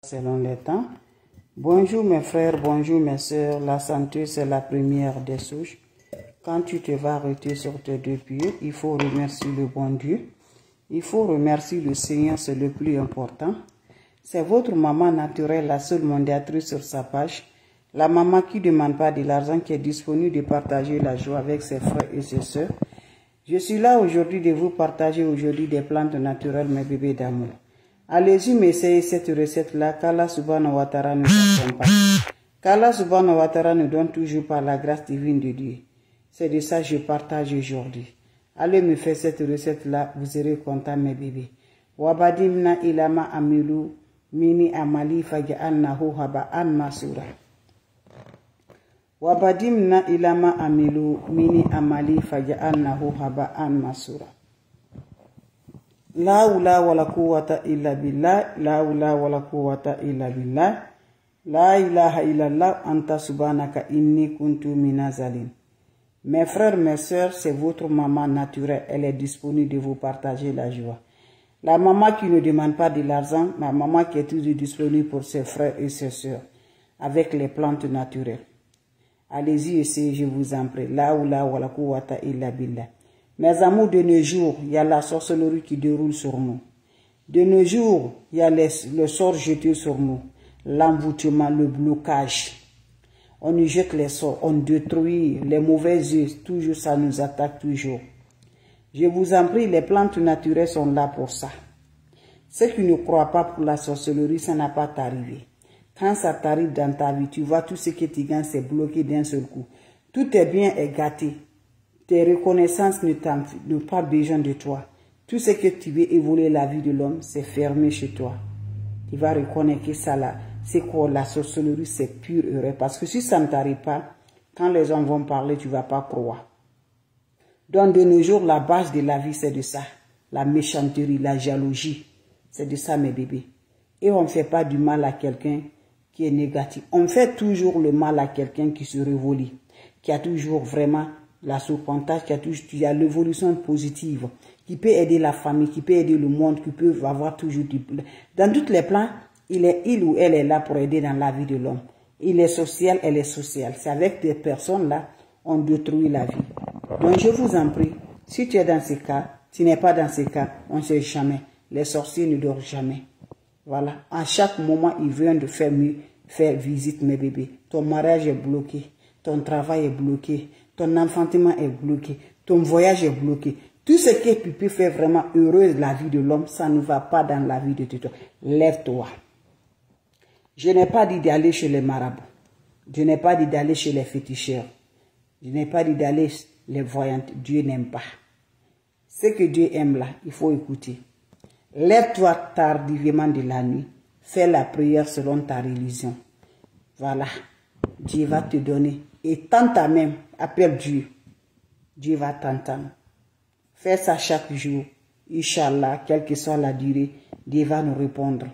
selon les temps. Bonjour mes frères, bonjour mes sœurs. La santé, c'est la première des souches. Quand tu te vas arrêter sur tes deux pieds, il faut remercier le bon Dieu. Il faut remercier le Seigneur, c'est le plus important. C'est votre maman naturelle, la seule mondiatrice sur sa page. La maman qui ne demande pas de l'argent, qui est disponible de partager la joie avec ses frères et ses sœurs. Je suis là aujourd'hui de vous partager aujourd'hui des plantes naturelles, mes bébés d'amour. Allez-y, m'essayez cette recette-là, qu'Allah subhanahu wa ta'ala nous accompagne. Qu'Allah subhanahu wa ta'ala nous donne toujours par la grâce divine de Dieu. C'est de ça que je partage aujourd'hui. Allez me faire cette recette-là, vous serez contents, mes bébés. Wabadimna ilama amilu mini amali faja'annahu haba'an masura. Wabadimna ilama amilu mini amali faja'annahu haba'an masura. La hawla wala quwwata illa billah, la hawla wala quwwata illa billah, la ilaha illallah, anta subhanaka inni kuntu minazalin. Mes frères, mes sœurs, c'est votre maman naturelle, elle est disponible de vous partager la joie. La maman qui ne demande pas de l'argent, la maman qui est toujours disponible pour ses frères et ses sœurs, avec les plantes naturelles. Allez-y, essayez, je vous en prie. La hawla wala quwwata illa billah. Mes amours, de nos jours, il y a la sorcellerie qui déroule sur nous. De nos jours, il y a le sort jeté sur nous. L'envoûtement, le blocage. On nous jette les sorts, on détruit les mauvais yeux. Toujours, ça nous attaque toujours. Je vous en prie, les plantes naturelles sont là pour ça. Ceux qui ne croient pas pour la sorcellerie, ça n'a pas t'arrivé. Quand ça t'arrive dans ta vie, tu vois tout ce que tu gagnes, c'est bloqué d'un seul coup. Tout est bien est gâté. Tes reconnaissances n'ont pas besoin de toi. Tout ce que tu veux évoluer la vie de l'homme, c'est fermé chez toi. Tu vas reconnaître que ça là, c'est quoi la sorcellerie, c'est pure erreur. Parce que si ça ne t'arrive pas, quand les gens vont parler, tu ne vas pas croire. Donc de nos jours, la base de la vie, c'est de ça. La méchanterie, la jalousie. C'est de ça, mes bébés. Et on ne fait pas du mal à quelqu'un qui est négatif. On fait toujours le mal à quelqu'un qui se révolie, qui a toujours vraiment la surpontage, qui a l'évolution positive, qui peut aider la famille, qui peut aider le monde, qui peut avoir toujours du... Dans tous les plans, il ou elle est là pour aider dans la vie de l'homme. Il est social, elle est sociale. C'est avec des personnes-là, on détruit la vie. Donc je vous en prie, si tu es dans ces cas, tu n'es pas dans ces cas, on ne sait jamais. Les sorciers ne dorment jamais. Voilà. À chaque moment, ils viennent de faire visite, mes bébés. Ton mariage est bloqué. Ton travail est bloqué. Ton enfantement est bloqué. Ton voyage est bloqué. Tout ce qui peut faire vraiment heureuse la vie de l'homme, ça ne va pas dans la vie de toi. Lève-toi. Je n'ai pas dit d'aller chez les marabouts. Je n'ai pas dit d'aller chez les féticheurs. Je n'ai pas dit d'aller les voyantes. Dieu n'aime pas. Ce que Dieu aime là, il faut écouter. Lève-toi tardivement de la nuit. Fais la prière selon ta religion. Voilà. Dieu va te donner. Et tente à même, appelle Dieu. Dieu va t'entendre. Fais ça chaque jour. Inch'Allah, quelle que soit la durée, Dieu va nous répondre.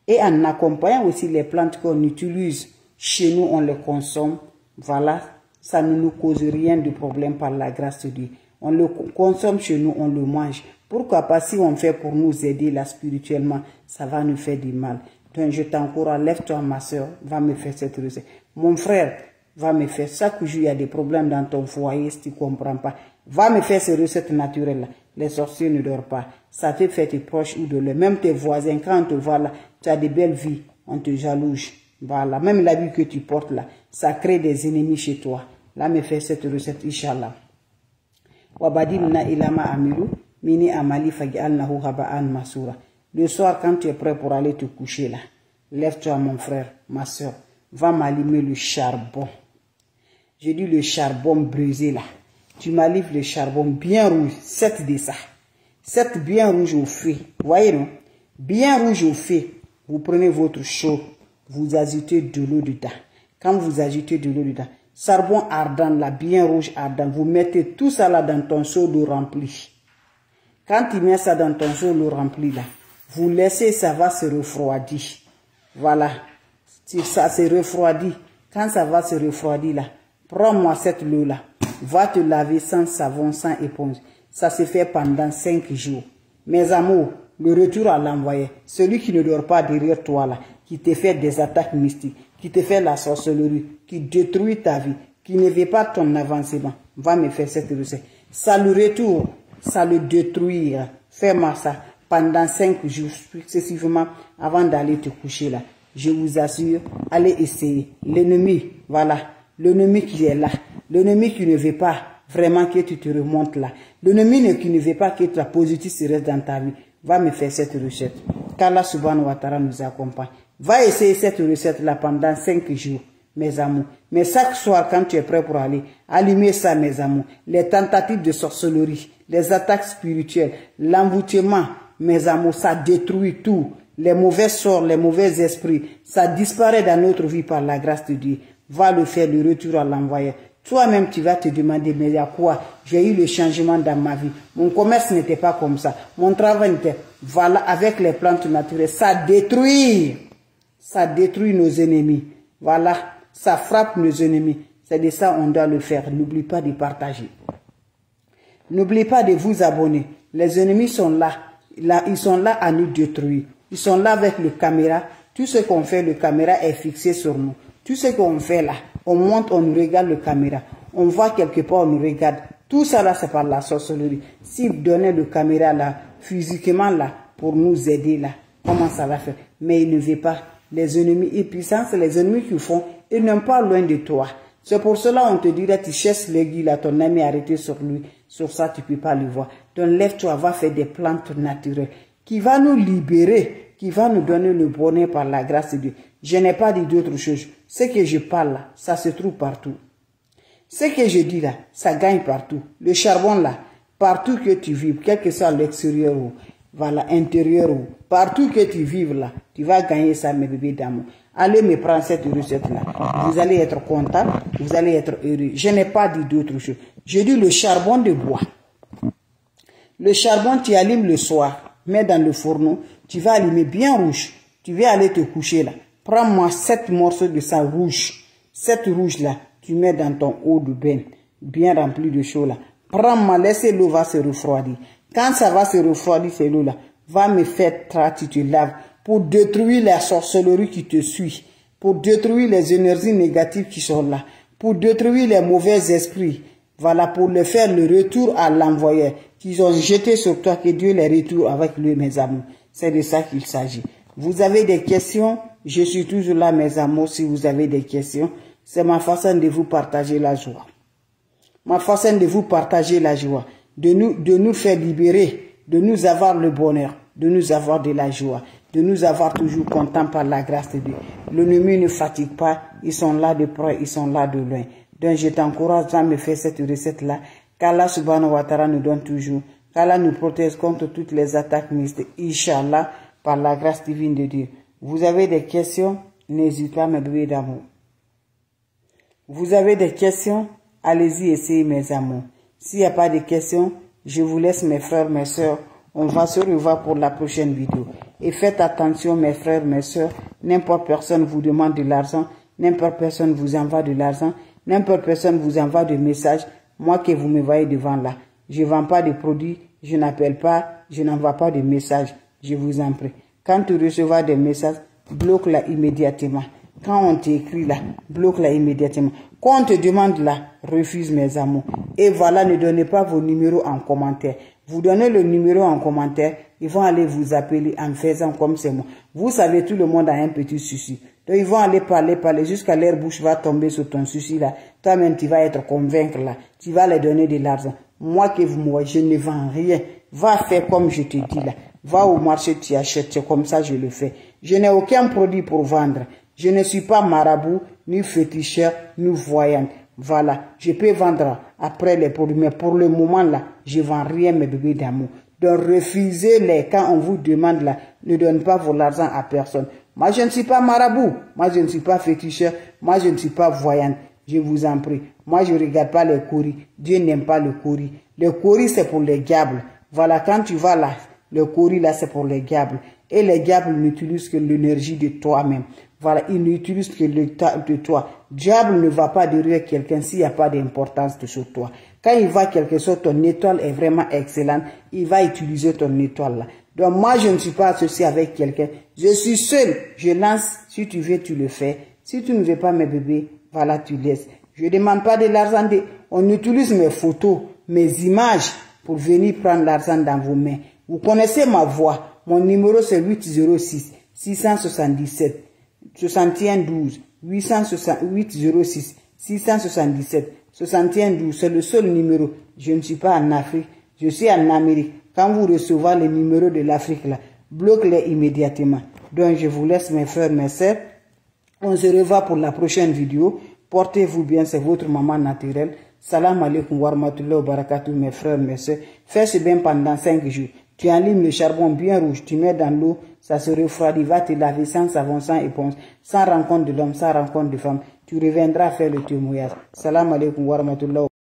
Et en accompagnant aussi les plantes qu'on utilise, chez nous, on les consomme. Voilà, ça ne nous cause rien de problème par la grâce de Dieu. On le consomme chez nous, on le mange. Pourquoi pas si on fait pour nous aider là spirituellement, ça va nous faire du mal. Donc je t'encourage, lève-toi ma soeur, va me faire cette recette. Mon frère, va me faire, chaque jour il y a des problèmes dans ton foyer si tu ne comprends pas. Va me faire ces recettes naturelles là. Les sorciers ne dorment pas. Ça te fait tes proches ou de l'eux. Même tes voisins, quand on te voit là, tu as des belles vies, on te jalouse. Voilà, même la vie que tu portes là, ça crée des ennemis chez toi. Là, me fait cette recette, Inch'Allah. Wabadimna ilama amilu, mini amali faj'alnahu haba'an masura. Le soir, quand tu es prêt pour aller te coucher là, lève-toi mon frère, ma soeur, va m'allumer le charbon. Je dis le charbon brisé là. Tu m'allumes le charbon bien rouge, 7 de ça. 7 bien rouge au feu. Voyez non? Bien rouge au feu. Vous prenez votre chaud, vous ajoutez de l'eau dedans. Quand vous ajoutez de l'eau dedans, charbon ardent là, bien rouge ardent, vous mettez tout ça là dans ton seau d'eau rempli. Quand tu mets ça dans ton seau d'eau rempli là, vous laissez, ça va se refroidir. Voilà. Ça se refroidit. Quand ça va se refroidir là, prends-moi cette eau là. Va te laver sans savon, sans éponge. Ça se fait pendant 5 jours. Mes amours, le retour à l'envoyé, celui qui ne dort pas derrière toi là, qui te fait des attaques mystiques, qui te fait la sorcellerie, qui détruit ta vie, qui ne veut pas ton avancement, va me faire cette recette. Ça le retour, ça le détruira. Fais-moi ça pendant 5 jours successivement avant d'aller te coucher là. Je vous assure, allez essayer. L'ennemi, voilà, l'ennemi qui est là, l'ennemi qui ne veut pas vraiment que tu te remontes là, l'ennemi qui ne veut pas que la positivité reste dans ta vie, va me faire cette recette. Qu'Allah subhanahu wa ta'ala nous accompagne. Va essayer cette recette là pendant 5 jours. Mes amours. Mais chaque soir, quand tu es prêt pour aller, allumez ça, mes amours. Les tentatives de sorcellerie, les attaques spirituelles, l'envoûtement, mes amours, ça détruit tout. Les mauvais sorts, les mauvais esprits, ça disparaît dans notre vie par la grâce de Dieu. Va le faire, le retour à l'envoyeur. Toi-même, tu vas te demander, mais il y a quoi? J'ai eu le changement dans ma vie. Mon commerce n'était pas comme ça. Mon travail n'était... Voilà, avec les plantes naturelles, ça détruit nos ennemis. Voilà. Ça frappe nos ennemis. C'est de ça on doit le faire. N'oublie pas de partager. N'oublie pas de vous abonner. Les ennemis sont là. Ils sont là à nous détruire. Ils sont là avec le caméra. Tout ce qu'on fait, le caméra est fixé sur nous. Tout ce qu'on fait là, on monte, on nous regarde le caméra. On voit quelque part, on nous regarde. Tout ça là, c'est par la sorcellerie. Si vous donnez le caméra là, physiquement là, pour nous aider là, comment ça va faire? Mais il ne veut pas. Les ennemis et puissants, c'est les ennemis qui font. Ils n'ont pas loin de toi. C'est pour cela on te dirait, tu cherches l'aiguille là, ton ami arrêté sur lui. Sur ça, tu ne peux pas le voir. Donc lève-toi, va faire des plantes naturelles qui va nous libérer, qui va nous donner le bonheur par la grâce de Dieu. Je n'ai pas dit d'autre chose. Ce que je parle là, ça se trouve partout. Ce que je dis là, ça gagne partout. Le charbon là, partout que tu vives, quel que soit l'extérieur ou voilà, intérieur ou partout que tu vives là, tu vas gagner ça, mes bébés d'amour. Allez me prendre cette recette-là. Vous allez être content, vous allez être heureux. Je n'ai pas dit d'autre chose. Je dis le charbon de bois. Le charbon, tu allumes le soir, mets dans le fourneau, tu vas allumer bien rouge. Tu vas aller te coucher là. Prends-moi 7 morceaux de ça rouge. 7 rouges là, tu mets dans ton eau de bain, bien rempli de chaud là. Prends-moi, laisse l'eau va se refroidir. Quand ça va se refroidir, cette eau là, va me faire tu te laves. Pour détruire la sorcellerie qui te suit, pour détruire les énergies négatives qui sont là, pour détruire les mauvais esprits, voilà, pour le faire le retour à l'envoyeur, qu'ils ont jeté sur toi, que Dieu les retourne avec lui, mes amours. C'est de ça qu'il s'agit. Vous avez des questions, je suis toujours là, mes amours, si vous avez des questions. C'est ma façon de vous partager la joie. Ma façon de vous partager la joie, de nous faire libérer, de nous avoir le bonheur, de nous avoir de la joie, de nous avoir toujours contents par la grâce de Dieu. L'ennemi ne fatigue pas, ils sont là de près, ils sont là de loin. Donc je t'encourage à me faire cette recette-là, qu'Allah subhanahu wa ta'ala nous donne toujours, qu'Allah nous protège contre toutes les attaques mystiques, Inch'Allah, par la grâce divine de Dieu. Vous avez des questions, n'hésitez pas, mes bébés d'amour. Vous avez des questions, allez-y, essayez, mes amours. S'il n'y a pas de questions, je vous laisse, mes frères, mes sœurs. On va se revoir pour la prochaine vidéo. Et faites attention, mes frères, mes sœurs. N'importe personne vous demande de l'argent. N'importe personne vous envoie de l'argent. N'importe personne vous envoie des messages. Moi que vous me voyez devant là. Je ne vends pas de produits. Je n'appelle pas. Je n'envoie pas de messages. Je vous en prie. Quand tu recevras des messages, bloque-la immédiatement. Quand on t'écrit là, bloque-la immédiatement. Quand on te demande là, refuse, mes amours. Et voilà, ne donnez pas vos numéros en commentaire. Vous donnez le numéro en commentaire, ils vont aller vous appeler en faisant comme c'est moi. Vous savez, tout le monde a un petit souci. Donc ils vont aller parler, jusqu'à leur bouche va tomber sur ton souci là. Toi-même, tu vas être convaincre là. Tu vas leur donner de l'argent. Moi que vous me voyez, je ne vends rien. Va faire comme je te dis là. Va au marché, tu achètes. C'est comme ça je le fais. Je n'ai aucun produit pour vendre. Je ne suis pas marabout, ni féticheur, ni voyante. Voilà, je peux vendre après les produits, mais pour le moment là, je vends rien, mes bébés d'amour. Donc refusez-les quand on vous demande là, ne donne pas vos argent à personne. Moi je ne suis pas marabout, moi je ne suis pas féticheur, moi je ne suis pas voyante. Je vous en prie, moi je ne regarde pas les courris. Dieu n'aime pas le courri. Le courri c'est pour les diables. Voilà, quand tu vas là, le courri là c'est pour les diables. Et les diables n'utilisent que l'énergie de toi-même. Voilà, ils n'utilisent que l'état de toi. Diable ne va pas derrière quelqu'un s'il n'y a pas d'importance sur toi. Quand il va quelque chose, ton étoile est vraiment excellente, il va utiliser ton étoile là. Donc moi, je ne suis pas associé avec quelqu'un. Je suis seul. Je lance. Si tu veux, tu le fais. Si tu ne veux pas, mes bébés, voilà, tu laisses. Je ne demande pas de l'argent. On utilise mes photos, mes images pour venir prendre l'argent dans vos mains. Vous connaissez ma voix. Mon numéro, c'est 806 677 61 12 806 677 61 12. C'est le seul numéro. Je ne suis pas en Afrique. Je suis en Amérique. Quand vous recevez les numéros de l'Afrique, là, bloquez-les immédiatement. Donc, je vous laisse, mes frères, mes sœurs. On se revoit pour la prochaine vidéo. Portez-vous bien, c'est votre maman naturelle. Salam alaikum wa rahmatullahi wa barakatuh, mes frères, mes sœurs. Fais ce bain pendant 5 jours. Tu enlimes le charbon bien rouge, tu mets dans l'eau, ça se refroidit, va te laver sans savon, sans éponge, sans rencontre de l'homme, sans rencontre de femme. Tu reviendras faire le témoignage. Salam alaikum wa rahmatullahi wa barakatuh.